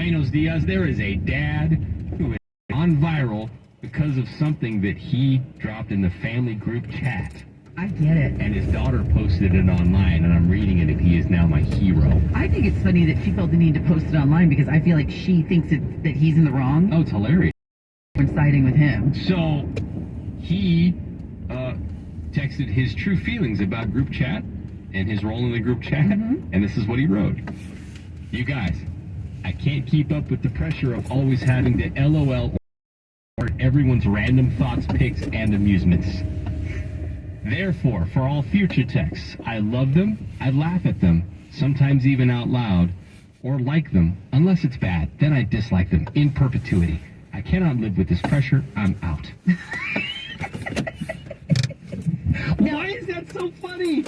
Buenos dias. There is a dad who is on viral because of something that he dropped in the family group chat. I get it. And his daughter posted it online, and I'm reading it, and he is now my hero. I think it's funny that she felt the need to post it online because I feel like she thinks that he's in the wrong. Oh, it's hilarious. When siding with him. So, he texted his true feelings about group chat and his role in the group chat, and this is what he wrote. You guys, I can't keep up with the pressure of always having to LOL or everyone's random thoughts, pics, and amusements. Therefore, for all future texts, I love them, I laugh at them, sometimes even out loud, or like them, unless it's bad, then I dislike them in perpetuity. I cannot live with this pressure, I'm out. Why is that so funny?